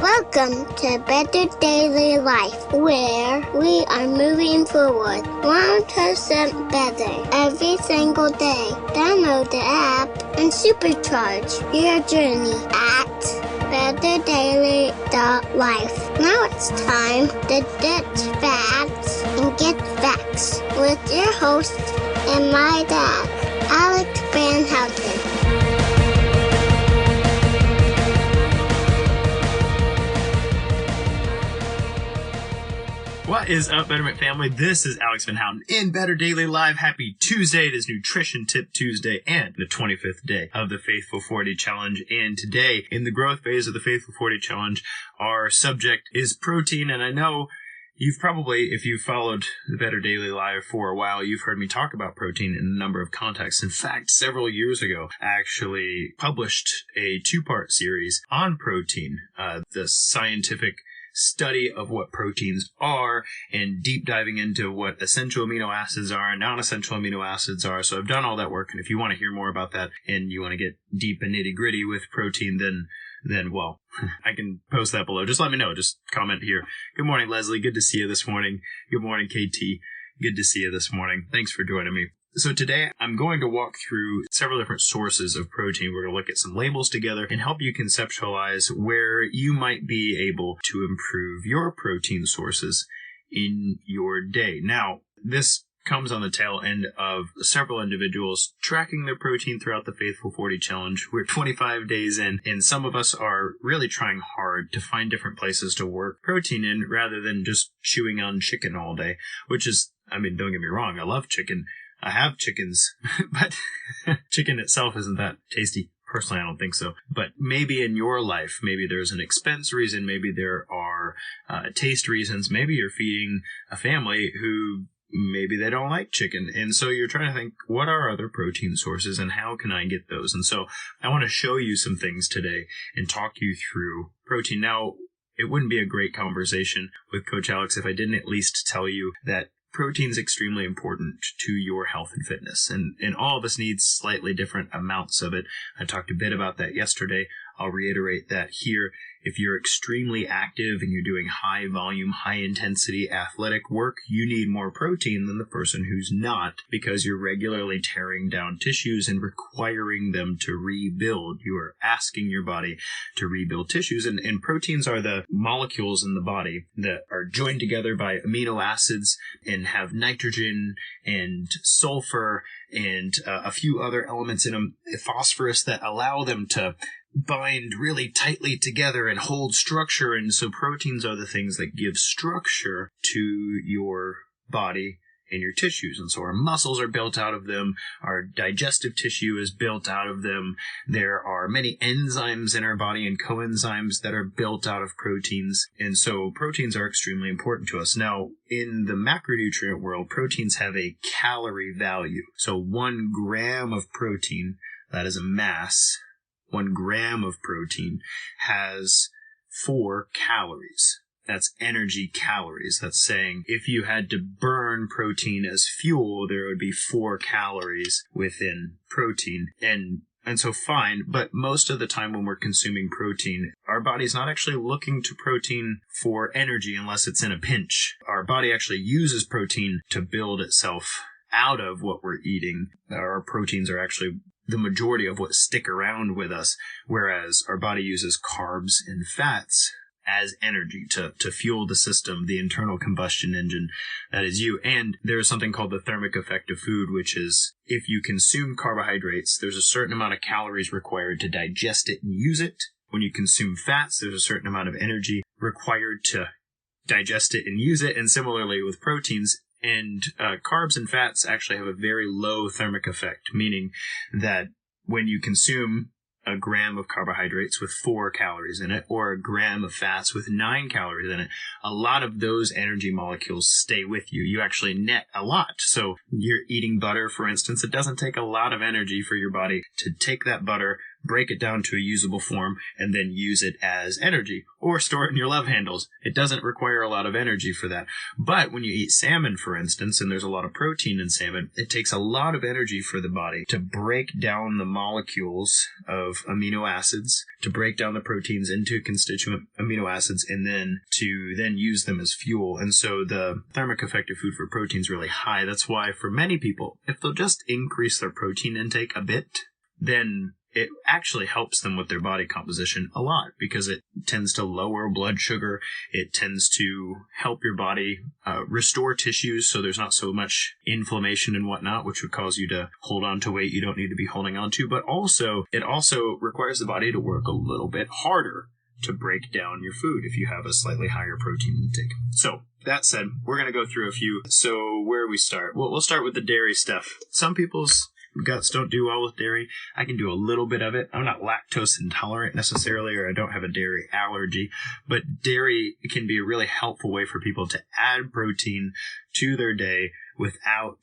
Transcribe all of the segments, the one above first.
Welcome to Better Daily Life, where we are moving forward 1% better every single day. Download the app and supercharge your journey at betterdaily.life. Now it's time to ditch facts and get facts with your host and my dad, Alex Van Houten. What is up, Betterment family? This is Alex Van Houten in Better Daily Live. Happy Tuesday. It is Nutrition Tip Tuesday and the 25th day of the Faithful 40 Challenge. And today, in the growth phase of the Faithful 40 Challenge, our subject is protein. And I know you've probably, if you've followed the Better Daily Live for a while, you've heard me talk about protein in a number of contexts. In fact, several years ago, I actually published a two-part series on protein, the scientific study of what proteins are and deep diving into what essential amino acids are and non-essential amino acids are. So I've done all that work, and if you want to hear more about that and you want to get deep and nitty gritty with protein, then well, I can post that below. Just let me know. Just comment here. Good morning, Leslie. Good to see you this morning. Good morning, KT. Good to see you this morning. Thanks for joining me. So today I'm going to walk through several different sources of protein. We're going to look at some labels together and help you conceptualize where you might be able to improve your protein sources in your day. Now, this comes on the tail end of several individuals tracking their protein throughout the Faithful 40 Challenge. We're 25 days in, and some of us are really trying hard to find different places to work protein in rather than just chewing on chicken all day, which is, I mean, don't get me wrong, I love chicken. I have chickens, but chicken itself isn't that tasty. Personally, I don't think so. But maybe in your life, maybe there's an expense reason, maybe there are taste reasons, maybe you're feeding a family who maybe they don't like chicken. And so you're trying to think, what are other protein sources and how can I get those? And so I want to show you some things today and talk you through protein. Now, it wouldn't be a great conversation with Coach Alex if I didn't at least tell you that protein is extremely important to your health and fitness, and all of us need slightly different amounts of it. I talked a bit about that yesterday. I'll reiterate that here. If you're extremely active and you're doing high volume, high intensity athletic work, you need more protein than the person who's not, because you're regularly tearing down tissues and requiring them to rebuild. You are asking your body to rebuild tissues, and proteins are the molecules in the body that are joined together by amino acids and have nitrogen and sulfur and a few other elements in them, phosphorus, that allow them to bind really tightly together and hold structure. And so proteins are the things that give structure to your body and your tissues. And so our muscles are built out of them. Our digestive tissue is built out of them. There are many enzymes in our body and coenzymes that are built out of proteins. And so proteins are extremely important to us. Now, in the macronutrient world, proteins have a calorie value. So 1 gram of protein, that is a mass, 1 gram of protein has 4 calories. That's energy calories. That's saying if you had to burn protein as fuel, there would be 4 calories within protein. And so fine, but most of the time when we're consuming protein, our body's not actually looking to protein for energy unless it's in a pinch. Our body actually uses protein to build itself out of what we're eating. Our proteins are actually the majority of what stick around with us, whereas our body uses carbs and fats as energy to fuel the system, the internal combustion engine that is you. And there is something called the thermic effect of food, which is if you consume carbohydrates, there's a certain amount of calories required to digest it and use it. When you consume fats, there's a certain amount of energy required to digest it and use it. And similarly with proteins, and carbs and fats actually have a very low thermic effect, meaning that when you consume a gram of carbohydrates with 4 calories in it, or a gram of fats with 9 calories in it, a lot of those energy molecules stay with you. You actually net a lot. So you're eating butter, for instance. It doesn't take a lot of energy for your body to take that butter, break it down to a usable form, and then use it as energy, or store it in your love handles. It doesn't require a lot of energy for that. But when you eat salmon, for instance, and there's a lot of protein in salmon, it takes a lot of energy for the body to break down the molecules of amino acids, to break down the proteins into constituent amino acids, and then to then use them as fuel. And so the thermic effect of food for protein is really high. That's why for many people, if they'll just increase their protein intake a bit, then it actually helps them with their body composition a lot, because it tends to lower blood sugar. It tends to help your body restore tissues so there's not so much inflammation and whatnot, which would cause you to hold on to weight you don't need to be holding on to. But also, it also requires the body to work a little bit harder to break down your food if you have a slightly higher protein intake. So, that said, we're going to go through a few. So, where do we start? Well, we'll start with the dairy stuff. Some people's guts don't do well with dairy. I can do a little bit of it. I'm not lactose intolerant necessarily, or I don't have a dairy allergy, but dairy can be a really helpful way for people to add protein to their day without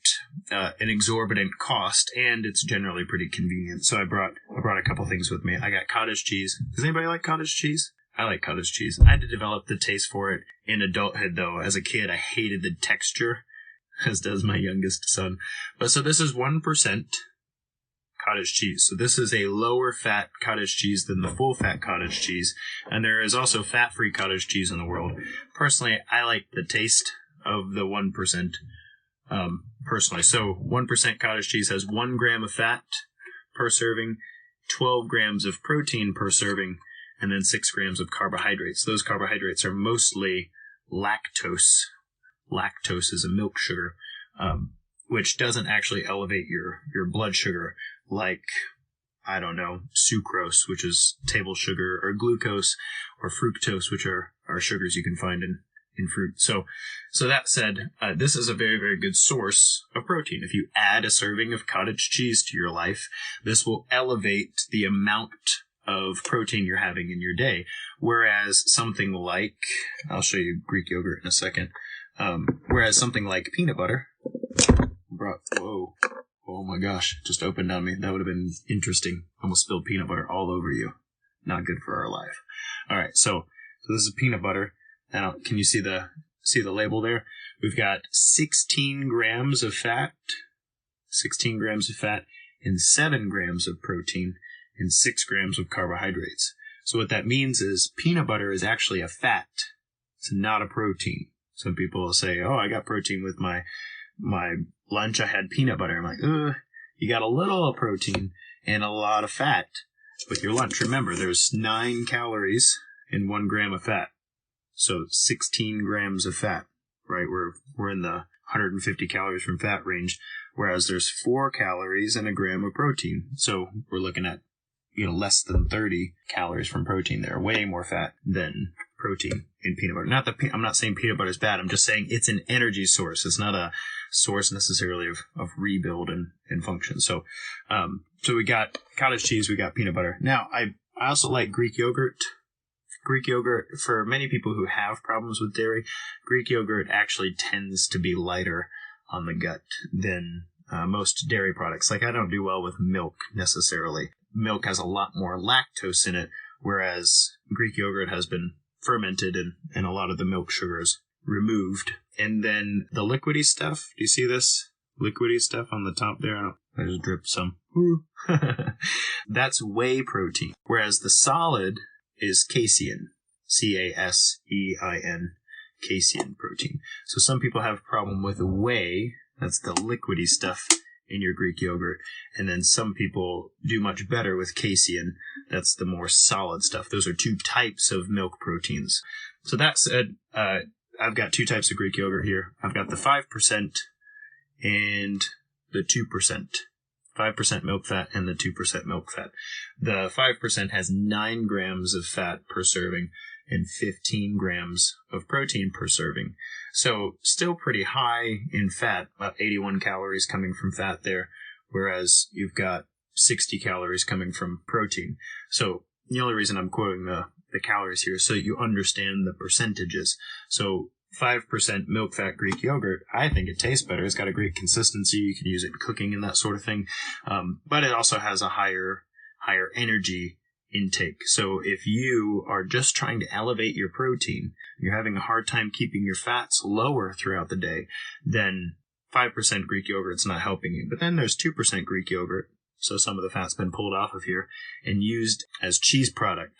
an exorbitant cost, and it's generally pretty convenient. So I brought a couple things with me. I got cottage cheese. Does anybody like cottage cheese? I like cottage cheese. I had to develop the taste for it in adulthood, though. As a kid, I hated the texture, as does my youngest son. But so this is 1% cottage cheese. So this is a lower fat cottage cheese than the full fat cottage cheese. And there is also fat-free cottage cheese in the world. Personally, I like the taste of the 1%. Personally. So 1% cottage cheese has 1 gram of fat per serving, 12 grams of protein per serving, and then 6 grams of carbohydrates. Those carbohydrates are mostly lactose. Lactose is a milk sugar, which doesn't actually elevate your blood sugar like, I don't know, sucrose, which is table sugar, or glucose, or fructose, which are sugars you can find in fruit. So that said, this is a very, very good source of protein. If you add a serving of cottage cheese to your life, this will elevate the amount of protein you're having in your day. Whereas something like, I'll show you Greek yogurt in a second, whereas something like peanut butter, oh my gosh, just opened on me. That would have been interesting. Almost spilled peanut butter all over you. Not good for our life. All right, so this is peanut butter. Now, can you see the label there? We've got 16 grams of fat, and 7 grams of protein, and 6 grams of carbohydrates. So what that means is peanut butter is actually a fat. It's not a protein. Some people will say, oh, I got protein with my lunch. I had peanut butter. I'm like, you got a little protein and a lot of fat with your lunch. Remember, there's 9 calories in 1 gram of fat. So 16 grams of fat, right? We're in the 150 calories from fat range, whereas there's 4 calories in a gram of protein. So we're looking at, less than 30 calories from protein there. Way more fat than protein in peanut butter. I'm not saying peanut butter is bad. I'm just saying it's an energy source. It's not a source necessarily of rebuild and function. So we got cottage cheese, we got peanut butter. Now, I also like Greek yogurt. Greek yogurt, for many people who have problems with dairy, Greek yogurt actually tends to be lighter on the gut than most dairy products. Like, I don't do well with milk necessarily. Milk has a lot more lactose in it, whereas Greek yogurt has been fermented and a lot of the milk sugars removed. And then the liquidy stuff, do you see this liquidy stuff on the top there? I just dripped some. That's whey protein, whereas the solid is casein, C-A-S-E-I-N, casein protein. So some people have a problem with whey, that's the liquidy stuff in your Greek yogurt, and then some people do much better with casein, that's the more solid stuff. Those are 2 types of milk proteins. So that said, I've got 2 types of Greek yogurt here. I've got the 5% and the 2%. 5% milk fat and the 2% milk fat. The 5% has 9 grams of fat per serving and 15 grams of protein per serving. So still pretty high in fat, about 81 calories coming from fat there, whereas you've got 60 calories coming from protein. So the only reason I'm quoting the calories here is so you understand the percentages. So 5% milk fat Greek yogurt, I think it tastes better. It's got a great consistency. You can use it in cooking and that sort of thing. But it also has a higher higher energy intake. So if you are just trying to elevate your protein, you're having a hard time keeping your fats lower throughout the day, then 5% Greek yogurt's not helping you. But then there's 2% Greek yogurt. So some of the fat's been pulled off of here and used as cheese product.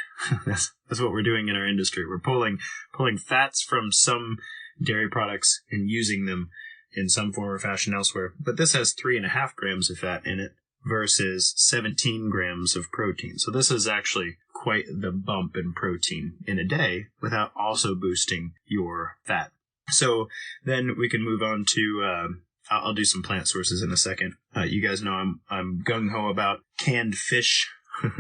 That's what we're doing in our industry. We're pulling fats from some dairy products and using them in some form or fashion elsewhere. But this has 3.5 grams of fat in it versus 17 grams of protein. So this is actually quite the bump in protein in a day without also boosting your fat. So then we can move on to, I'll do some plant sources in a second. You guys know I'm gung-ho about canned fish,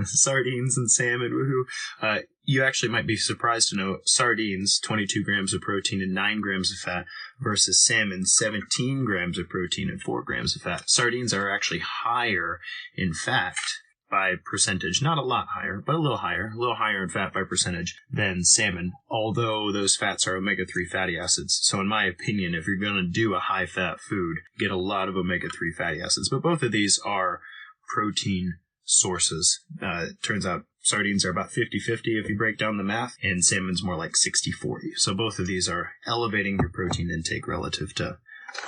sardines and salmon, woohoo. You actually might be surprised to know sardines, 22 grams of protein and 9 grams of fat, versus salmon, 17 grams of protein and 4 grams of fat. Sardines are actually higher in fat by percentage, not a lot higher, but a little higher in fat by percentage than salmon, although those fats are omega-3 fatty acids. So in my opinion, if you're going to do a high-fat food, get a lot of omega-3 fatty acids. But both of these are protein sources. Turns out sardines are about 50-50 if you break down the math, and salmon's more like 60-40. So both of these are elevating your protein intake relative to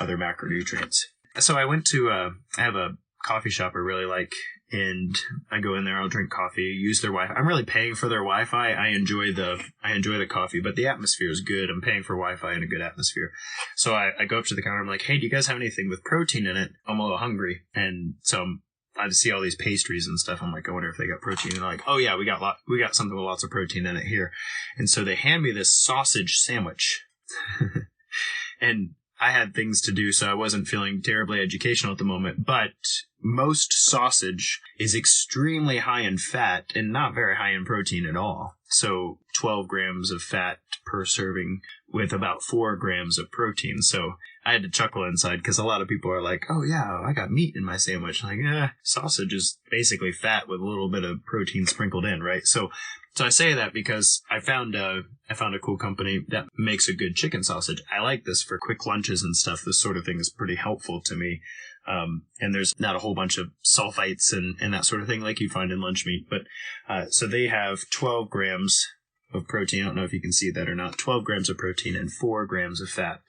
other macronutrients. So I went to, I have a coffee shop I really like, and I go in there, I'll drink coffee, use their Wi-Fi. I'm really paying for their Wi-Fi. I enjoy the coffee, but the atmosphere is good. I'm paying for Wi-Fi in a good atmosphere. So I go up to the counter, I'm like, hey, do you guys have anything with protein in it? I'm a little hungry. And so I see all these pastries and stuff. I'm like, I wonder if they got protein. And they're like, oh yeah, we got something with lots of protein in it here. And so they hand me this sausage sandwich. And I had things to do, so I wasn't feeling terribly educational at the moment, but most sausage is extremely high in fat and not very high in protein at all. So 12 grams of fat per serving with about 4 grams of protein. So I had to chuckle inside because a lot of people are like, oh yeah, I got meat in my sandwich. Like, sausage is basically fat with a little bit of protein sprinkled in, right? So I say that because I found a cool company that makes a good chicken sausage. I like this for quick lunches and stuff. This sort of thing is pretty helpful to me. And there's not a whole bunch of sulfites and that sort of thing like you find in lunch meat. But so they have 12 grams of protein. I don't know if you can see that or not. 12 grams of protein and 4 grams of fat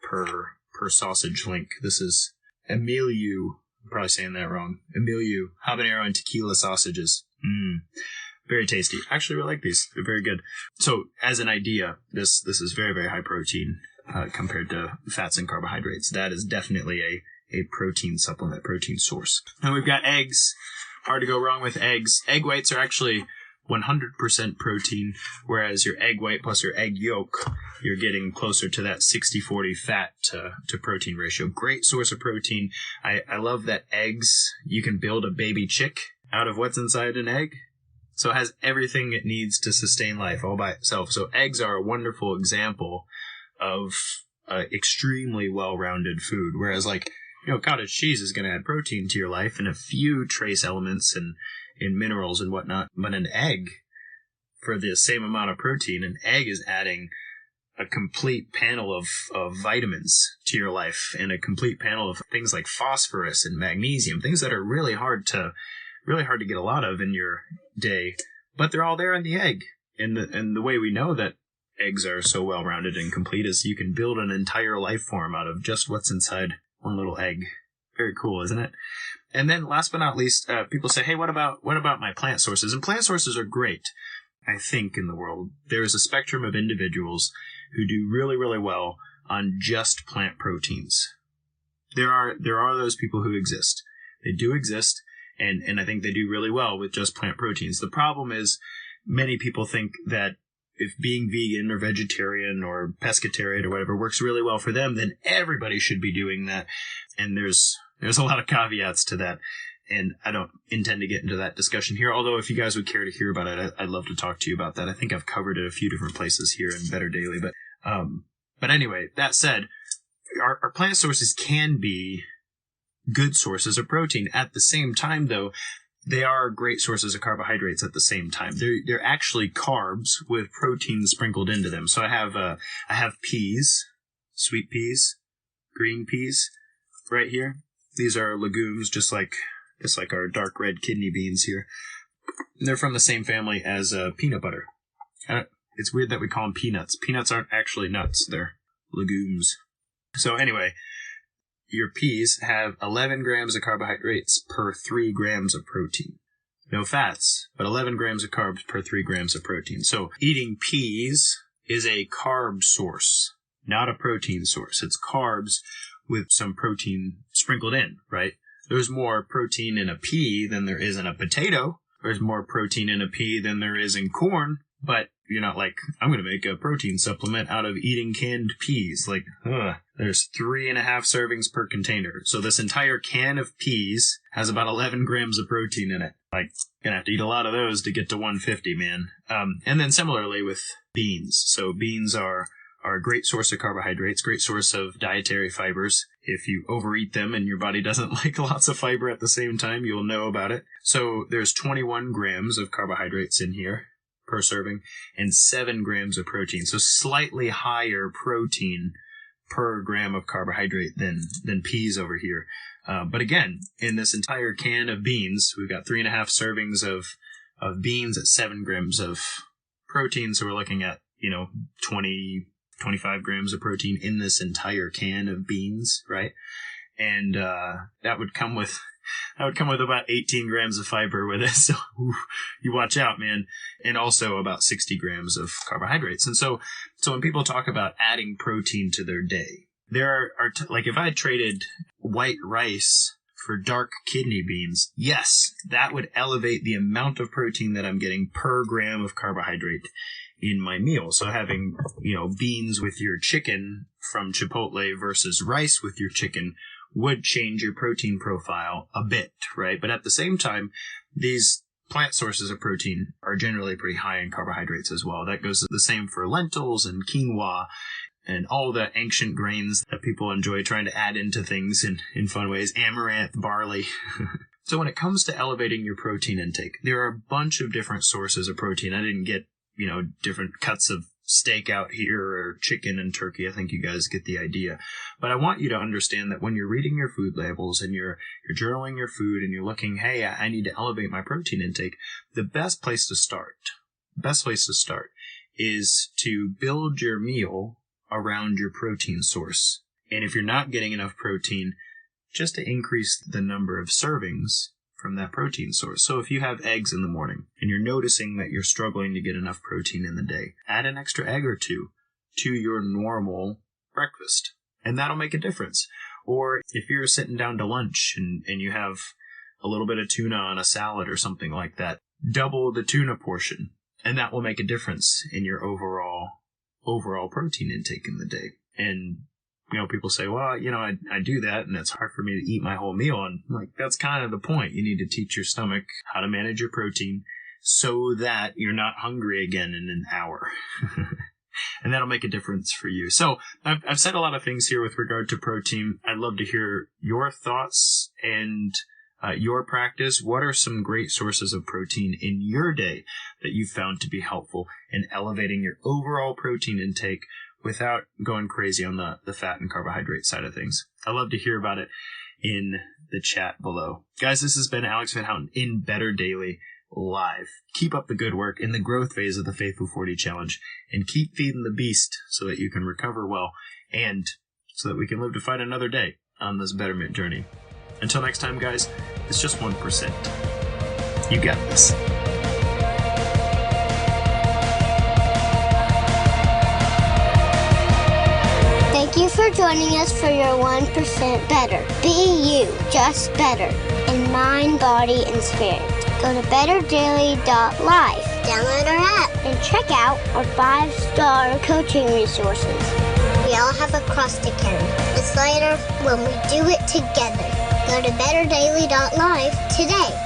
per sausage link. This is Emiliu. I'm probably saying that wrong. Emiliu habanero and tequila sausages. Very tasty. Actually, I like these. They're very good. So, as an idea, this is very, very high protein compared to fats and carbohydrates. That is definitely a protein supplement, protein source. And we've got eggs. Hard to go wrong with eggs. Egg whites are actually 100% protein, whereas your egg white plus your egg yolk, you're getting closer to that 60-40 fat to protein ratio. Great source of protein. I love that eggs, you can build a baby chick out of what's inside an egg. So it has everything it needs to sustain life all by itself. So eggs are a wonderful example of extremely well-rounded food. Whereas cottage cheese is going to add protein to your life and a few trace elements and minerals and whatnot. But an egg, for the same amount of protein, an egg is adding a complete panel of vitamins to your life and a complete panel of things like phosphorus and magnesium, things that are really hard to get a lot of in your day, but they're all there in the egg. And the way we know that eggs are so well-rounded and complete is you can build an entire life form out of just what's inside one little egg. Very cool, isn't it? And then last but not least, people say, hey, what about my plant sources? And plant sources are great, I think, in the world. There is a spectrum of individuals who do really, really well on just plant proteins. There are those people who exist. They do exist. And I think they do really well with just plant proteins. The problem is many people think that if being vegan or vegetarian or pescatarian or whatever works really well for them, then everybody should be doing that. And there's a lot of caveats to that. And I don't intend to get into that discussion here. Although if you guys would care to hear about it, I'd love to talk to you about that. I think I've covered it a few different places here in Better Daily. But anyway, that said, our plant sources can be good sources of protein. At the same time, though, they are great sources of carbohydrates at the same time. They're actually carbs with protein sprinkled into them. So I have peas, sweet peas, green peas right here. These are legumes, just like just like our dark red kidney beans here. They're from the same family as peanut butter. It's weird that we call them peanuts. Peanuts aren't actually nuts. They're legumes. So anyway, your peas have 11 grams of carbohydrates per 3 grams of protein. No fats, but 11 grams of carbs per 3 grams of protein. So eating peas is a carb source, not a protein source. It's carbs with some protein sprinkled in, right? There's more protein in a pea than there is in a potato. There's more protein in a pea than there is in corn, but you're not like, I'm going to make a protein supplement out of eating canned peas. Like, there's 3.5 servings per container. So this entire can of peas has about 11 grams of protein in it. Like, gonna have to eat a lot of those to get to 150, man. And then similarly with beans. So beans are a great source of carbohydrates, great source of dietary fibers. If you overeat them and your body doesn't like lots of fiber at the same time, you'll know about it. So there's 21 grams of carbohydrates in here per serving and 7 grams of protein. So slightly higher protein per gram of carbohydrate than peas over here. But again, in this entire can of beans, we've got 3.5 servings of beans at 7 grams of protein. So we're looking at, 25 grams of protein in this entire can of beans, right? And that would come with about 18 grams of fiber with it. So you watch out, man. And also about 60 grams of carbohydrates. And so when people talk about adding protein to their day, there are like if I traded white rice for dark kidney beans, yes, that would elevate the amount of protein that I'm getting per gram of carbohydrate in my meal. So having, beans with your chicken from Chipotle versus rice with your chicken would change your protein profile a bit, right? But at the same time, these plant sources of protein are generally pretty high in carbohydrates as well. That goes the same for lentils and quinoa and all the ancient grains that people enjoy trying to add into things in fun ways, amaranth, barley. So when it comes to elevating your protein intake, there are a bunch of different sources of protein. I didn't get, different cuts of steak out here or chicken and turkey. I think you guys get the idea. But I want you to understand that when you're reading your food labels and you're journaling your food and you're looking, hey, I need to elevate my protein intake, the best place to start is to build your meal around your protein source. And if you're not getting enough protein, just to increase the number of servings from that protein source. So if you have eggs in the morning and you're noticing that you're struggling to get enough protein in the day, add an extra egg or two to your normal breakfast, and that'll make a difference. Or if you're sitting down to lunch and you have a little bit of tuna on a salad or something like that, double the tuna portion, and that will make a difference in your overall protein intake in the day. And people say, well, I do that and it's hard for me to eat my whole meal. And that's kind of the point. You need to teach your stomach how to manage your protein so that you're not hungry again in an hour. And that'll make a difference for you. So I've said a lot of things here with regard to protein. I'd love to hear your thoughts and your practice. What are some great sources of protein in your day that you found to be helpful in elevating your overall protein intake without going crazy on the fat and carbohydrate side of things? I love to hear about it in the chat below. Guys, this has been Alex Van Houten in Better Daily Live. Keep up the good work in the growth phase of the Faithful 40 Challenge and keep feeding the beast so that you can recover well and so that we can live to fight another day on this betterment journey. Until next time, guys, it's just 1%. You got this. Thank you for joining us for your 1% better. Be you, just better, in mind, body, and spirit. Go to betterdaily.life, download our app, and check out our 5-star coaching resources. We all have a cross to carry. It's lighter when we do it together. Go to betterdaily.life today.